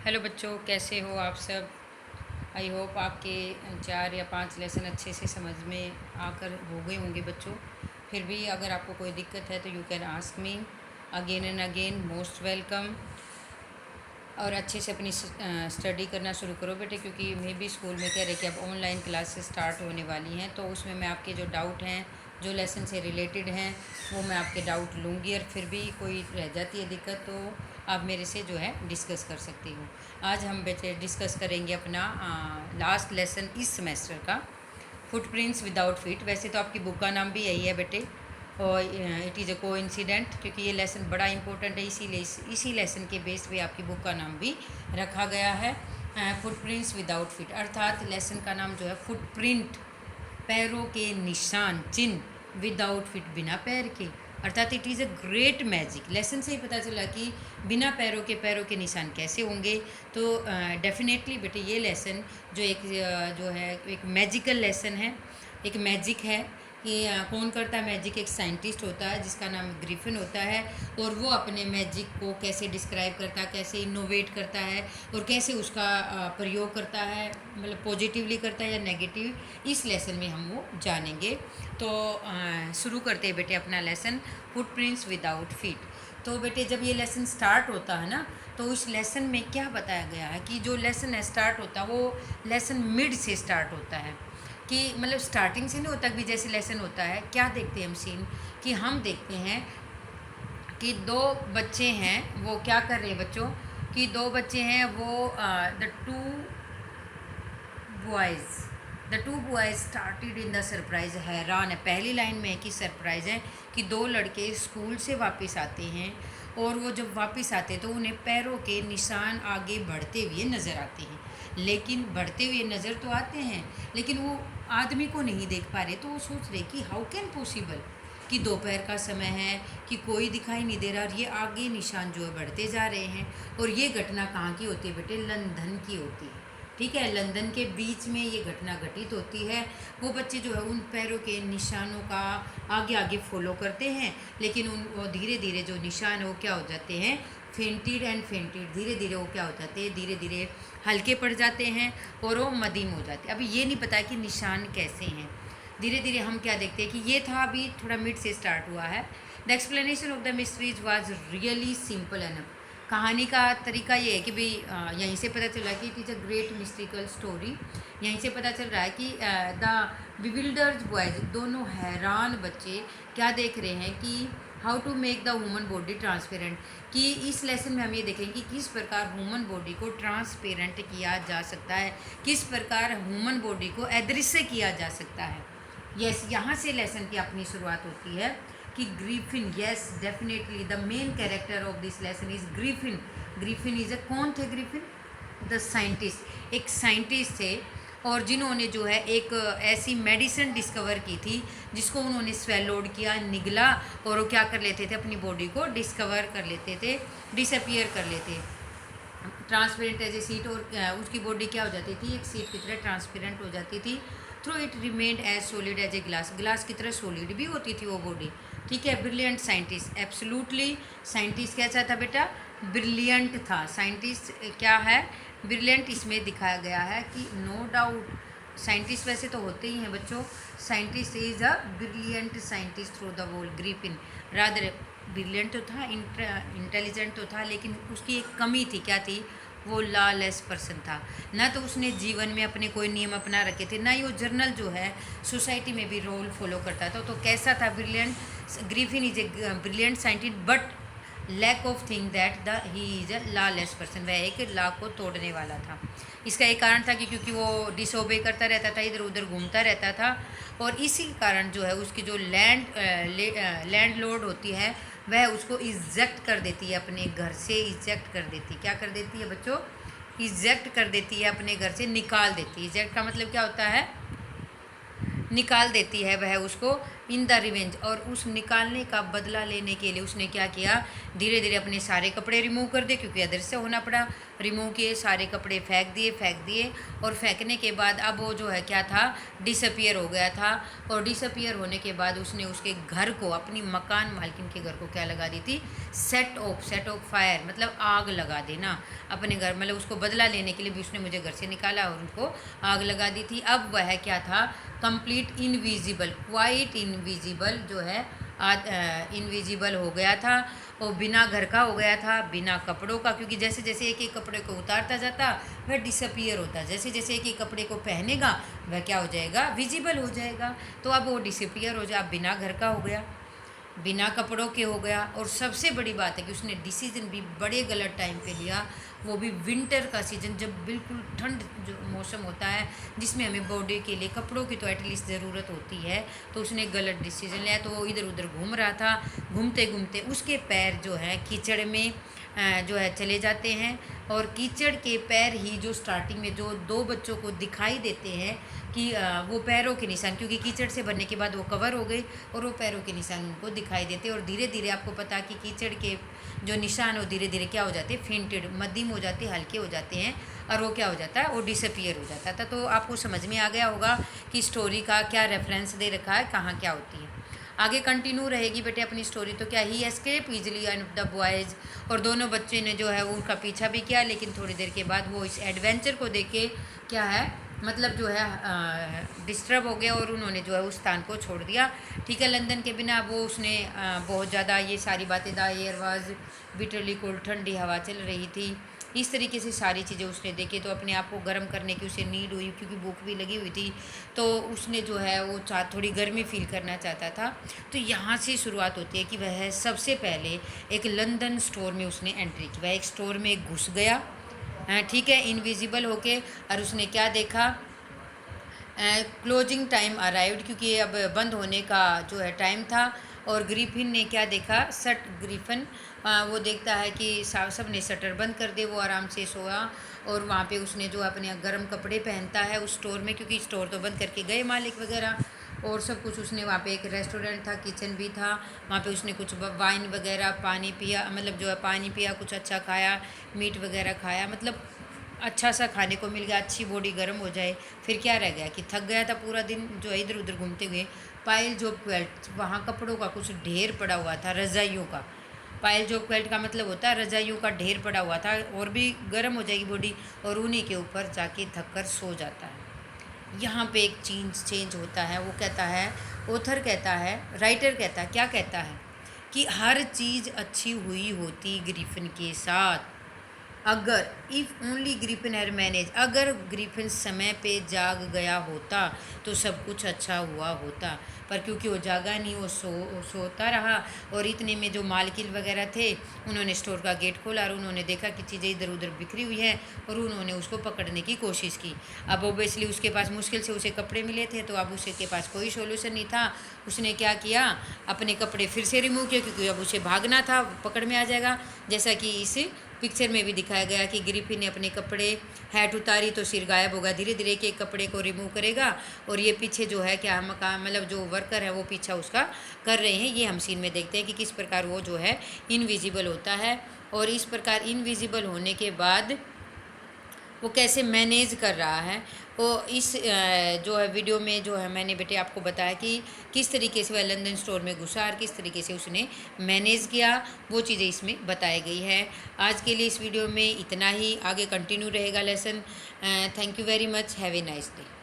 Hello बच्चों, कैसे हो आप सब। आई होप आपके 4 या 5 लेसन अच्छे से समझ में आकर हो गए होंगे बच्चों। फिर भी अगर आपको कोई दिक्कत है तो you can ask me again and again. Most welcome. और अच्छे से अपनी स्टडी करना शुरू करो बेटे, क्योंकि मैं भी स्कूल में कह रहे कि अब ऑनलाइन क्लासेस स्टार्ट होने वाली हैं, तो उसमें मैं आपके जो डाउट हैं, जो लेसन से रिलेटेड हैं, वो मैं आपके डाउट लूँगी। और फिर भी कोई रह जाती है दिक्कत तो आप मेरे से जो है डिस्कस कर सकती हो। आज हम बेटे डिस्कस करेंगे अपना लास्ट लेसन इस सेमेस्टर का, फुटप्रिंट्स विदाउट फीट। वैसे तो आपकी बुक का नाम भी यही है बेटे, और इट इज़ अ कोइंसिडेंट, क्योंकि ये लेसन बड़ा इंपॉर्टेंट है, इसीलिए इसी लेसन के बेस पे आपकी बुक का नाम भी रखा गया है फुटप्रिंट्स विदाउट फीट। अर्थात लेसन का नाम जो है फुटप्रिंट, पैरों के निशान, चिन्ह, विदाउट फीट, बिना पैर के। अर्थात it is a great magic. Lesson से ही पता चला कि बिना पैरों के निशान कैसे होंगे। तो डेफिनेटली बेटे ये लेसन जो जो है एक मैजिकल लेसन है, एक मैजिक है कि कौन करता है मैजिक। एक साइंटिस्ट होता है जिसका नाम ग्रिफिन होता है, और वो अपने मैजिक को कैसे डिस्क्राइब करता है, कैसे इनोवेट करता है, और कैसे उसका प्रयोग करता है, मतलब पॉजिटिवली करता है या नेगेटिव, इस लेसन में हम वो जानेंगे। तो शुरू करते हैं बेटे अपना लेसन, फुटप्रिंट्स विदाउट फीट। तो बेटे जब ये लेसन स्टार्ट होता है ना, तो उस लेसन में क्या बताया गया है कि जो लेसन है स्टार्ट होता है, वो लेसन मिड से स्टार्ट होता है, कि मतलब स्टार्टिंग से नहीं होता कि जैसे लेसन होता है। क्या देखते हैं हम सीन, कि हम देखते हैं कि दो बच्चे हैं, वो क्या कर रहे हैं बच्चों, कि दो बच्चे हैं, वो the two boys started in the surprise. हैरान है, पहली लाइन में है कि सरप्राइज़ है कि दो लड़के स्कूल से वापस आते हैं, और वो जब वापस आते हैं तो उन्हें पैरों के निशान आगे बढ़ते हुए नज़र आते हैं। लेकिन बढ़ते हुए नज़र तो आते हैं, लेकिन वो आदमी को नहीं देख पा रहे। तो वो सोच रहे कि हाउ कैन पॉसिबल, कि दोपहर का समय है, कि कोई दिखाई नहीं दे रहा, और ये आगे निशान जो है बढ़ते जा रहे हैं। और ये घटना कहाँ की होती है बेटे, लंदन की होती है। ठीक है, लंदन के बीच में ये घटना घटित होती है। वो बच्चे जो है उन पैरों के निशानों का आगे आगे फॉलो करते हैं, लेकिन उन वो धीरे धीरे जो निशान है वो क्या हो जाते हैं, फेंटेड एंड फेंटेड, धीरे धीरे वो क्या हो जाते हैं, धीरे धीरे हल्के पड़ जाते हैं, और वो मदीम हो जाते हैं। अभी ये नहीं पता कि निशान कैसे हैं। धीरे धीरे हम क्या देखते हैं कि ये था, अभी थोड़ा मिड से स्टार्ट हुआ है। The explanation of the mysteries was really simple enough. कहानी का तरीका ये है कि भाई यहीं से पता चला कि it is a great mystical story. यहीं से पता चल रहा है कि द बिविल्डर्ड बॉयज, दोनों हैरान बच्चे क्या देख रहे हैं कि how to make the human body transparent, कि इस लेसन में हम ये देखेंगे कि किस प्रकार ह्यूमन बॉडी को ट्रांसपेरेंट किया जा सकता है, किस प्रकार ह्यूमन बॉडी को अदृश्य किया जा सकता है। यस, यहाँ से लेसन की अपनी शुरुआत होती है कि Griffin, yes definitely the main character of this lesson is Griffin. Griffin is कौन थे ग्रिफिन, द साइंटिस्ट, एक साइंटिस्ट थे, और जिन्होंने जो है एक ऐसी मेडिसिन डिस्कवर की थी जिसको उन्होंने स्वेलोड किया, निगला, और वो क्या कर लेते थे, अपनी बॉडी को डिस्कवर कर लेते थे, डिसअपियर कर लेते, ट्रांसपेरेंट एज ए सीट, और उसकी बॉडी क्या हो जाती थी, एक सीट की तरह ट्रांसपेरेंट हो जाती थी। Through it remained as solid as a glass, glass की तरह सॉलिड भी होती थी वो बॉडी। ठीक है, ब्रिलियंट साइंटिस्ट, एब्सोल्युटली साइंटिस्ट कैसा था बेटा, ब्रिलियंट था। साइंटिस्ट क्या है, ब्रिलियंट। इसमें दिखाया गया है कि नो डाउट साइंटिस्ट वैसे तो होते ही हैं बच्चों, scientist is a brilliant scientist through the world. Griffin rather brilliant तो था, इंटेलिजेंट तो था, लेकिन उसकी एक कमी थी, क्या थी, वो लॉलेस पर्सन था। ना तो उसने जीवन में अपने कोई नियम अपना रखे थे, ना ही वो जर्नल जो है सोसाइटी में भी रोल फॉलो करता था। तो कैसा था, brilliant. Griffin is a brilliant scientist, but lack of thing that the he is a lawless person, वह एक लॉ को तोड़ने वाला था। इसका एक कारण था कि क्योंकि वो डिसोबे करता रहता था, इधर उधर घूमता रहता था, और इसी कारण जो है उसकी जो लैंड लॉर्ड होती है वह उसको इजेक्ट कर देती है, अपने घर से इजेक्ट कर देती है। क्या कर देती है बच्चों, इजेक्ट कर देती है, अपने घर से निकाल देती है। इजेक्ट का मतलब क्या होता है, निकाल देती है वह उसको इन द रिवेंज, और उस निकालने का बदला लेने के लिए उसने क्या किया, धीरे धीरे अपने सारे कपड़े रिमूव कर दिए, क्योंकि अदृश्य होना पड़ा। रिमूव किए, सारे कपड़े फेंक दिए, और फेंकने के बाद अब वो जो है क्या था, डिसअपियर हो गया था। और डिसअपियर होने के बाद उसने उसके घर को, अपनी मकान मालकिन के घर को क्या लगा दी थी, सेट ऑफ फायर, मतलब आग लगा देना अपने घर, मतलब उसको बदला लेने के लिए भी उसने मुझे घर से निकाला और उनको आग लगा दी थी। अब वह क्या था, कंप्लीट इनविजिबल, क्वाइट इनविजिबल जो है, इनविजिबल हो गया था, और बिना घर का हो गया था, बिना कपड़ों का, क्योंकि जैसे जैसे एक एक कपड़े को उतारता जाता वह डिसअपियर होता, जैसे जैसे एक एक कपड़े को पहनेगा वह क्या हो जाएगा, विजिबल हो जाएगा। तो अब वो डिसअपियर हो जाए, अब बिना घर का हो गया, बिना कपड़ों के हो गया। और सबसे बड़ी बात है कि उसने डिसीजन भी बड़े गलत टाइम पे लिया, वो भी विंटर का सीज़न, जब बिल्कुल ठंड जो मौसम होता है, जिसमें हमें बॉडी के लिए कपड़ों की तो एटलीस्ट ज़रूरत होती है। तो उसने गलत डिसीजन लिया, तो वो इधर उधर घूम रहा था। घूमते घूमते उसके पैर जो है कीचड़ में जो है चले जाते हैं, और कीचड़ के पैर ही जो स्टार्टिंग में जो दो बच्चों को दिखाई देते हैं कि वो पैरों के निशान, क्योंकि कीचड़ से भरने के बाद वो कवर हो गए और वो पैरों के निशान उनको दिखाई देते। और धीरे धीरे आपको पता कि कीचड़ के जो निशान वो धीरे धीरे क्या हो जाते हैं, फेंटेड, मध्यम हो जाते, हल्के हो जाते हैं, और वो क्या हो जाता है, वो डिसअपियर हो जाता था। तो आपको समझ में आ गया होगा कि स्टोरी का क्या रेफरेंस दे रखा है, कहाँ क्या होती है। आगे कंटिन्यू रहेगी बेटे अपनी स्टोरी। तो क्या, he escape easily and the boys, और दोनों बच्चे ने जो है उनका पीछा भी किया, लेकिन थोड़ी देर के बाद वो इस एडवेंचर को देख के क्या है, मतलब जो है डिस्टर्ब हो गया, और उन्होंने जो है उस स्थान को छोड़ दिया। ठीक है, लंदन के बिना वो उसने बहुत ज़्यादा ये सारी बातें, the air was bitterly cold, ठंडी हवा चल रही थी, इस तरीके से सारी चीज़ें उसने देखी। तो अपने आप को गर्म करने की उसे नीड हुई, क्योंकि भूख भी लगी हुई थी, तो उसने जो है वो थोड़ी गर्मी फील करना चाहता था। तो यहाँ से शुरुआत होती है कि वह सबसे पहले एक लंदन स्टोर में उसने एंट्री की। वह एक स्टोर में घुस गया, ठीक है, इनविजिबल होके, और उसने क्या देखा, क्लोजिंग टाइम अराइव्ड, क्योंकि अब बंद होने का जो है टाइम था। और ग्रिफिन ने क्या देखा, ग्रिफिन वो देखता है कि सब ने शटर बंद कर दिए, वो आराम से सोया। और वहाँ पे उसने जो अपने गर्म कपड़े पहनता है उस स्टोर में, क्योंकि स्टोर तो बंद करके गए मालिक वगैरह, और सब कुछ उसने, वहाँ पे एक रेस्टोरेंट था, किचन भी था, वहाँ पे उसने कुछ वाइन वगैरह पानी पिया, मतलब जो है पानी पिया, कुछ अच्छा खाया, मीट वगैरह खाया, मतलब अच्छा सा खाने को मिल गया, अच्छी बॉडी गर्म हो जाए। फिर क्या रह गया कि थक गया था पूरा दिन जो है इधर उधर घूमते हुए। पायल जॉब क्वेल्ट, वहाँ कपड़ों का कुछ ढेर पड़ा हुआ था, रज़ाइयों का। पायल जॉब क्वेल्ट का मतलब होता है रज़ाइयों का ढेर पड़ा हुआ था, और भी गर्म हो जाएगी बॉडी, और उन्हीं के ऊपर जाके थक कर सो जाता है। यहाँ पे एक चेंज होता है। वो कहता है, ऑथर कहता है, राइटर कहता है, क्या कहता है कि हर चीज़ अच्छी हुई होती ग्रिफिन के साथ, अगर if only Griffin had manage, अगर ग्रिफिन समय पे जाग गया होता तो सब कुछ अच्छा हुआ होता। पर क्योंकि वो जागा नहीं, वो सोता रहा, और इतने में जो मालकिन वगैरह थे उन्होंने स्टोर का गेट खोला, और उन्होंने देखा कि चीज़ें इधर उधर बिखरी हुई है, और उन्होंने उसको पकड़ने की कोशिश की। अब ओबियसली उसके पास मुश्किल से उसे कपड़े मिले थे, तो अब उसके पास कोई सोल्यूशन नहीं था। उसने क्या किया, अपने कपड़े फिर से रिमूव किए, क्योंकि अब उसे भागना था, पकड़ में आ जाएगा। जैसा कि इस पिक्चर में भी दिखाया गया कि ग्रिफिन ने अपने कपड़े, हैट उतारी तो सिर गायब होगा, धीरे धीरे एक एक कपड़े को रिमूव करेगा, और ये पीछे जो है क्या मतलब जो वर्कर है वो पीछा उसका कर रहे हैं। ये हम सीन में देखते हैं कि किस प्रकार वो जो है इनविजिबल होता है, और इस प्रकार इनविजिबल होने के बाद वो कैसे मैनेज कर रहा है। वो इस जो है वीडियो में जो है मैंने बेटे आपको बताया कि किस तरीके से वह लंदन स्टोर में घुसा और किस तरीके से उसने मैनेज किया, वो चीज़ें इसमें बताई गई है। आज के लिए इस वीडियो में इतना ही, आगे कंटिन्यू रहेगा lesson. Thank you very much, have a nice day.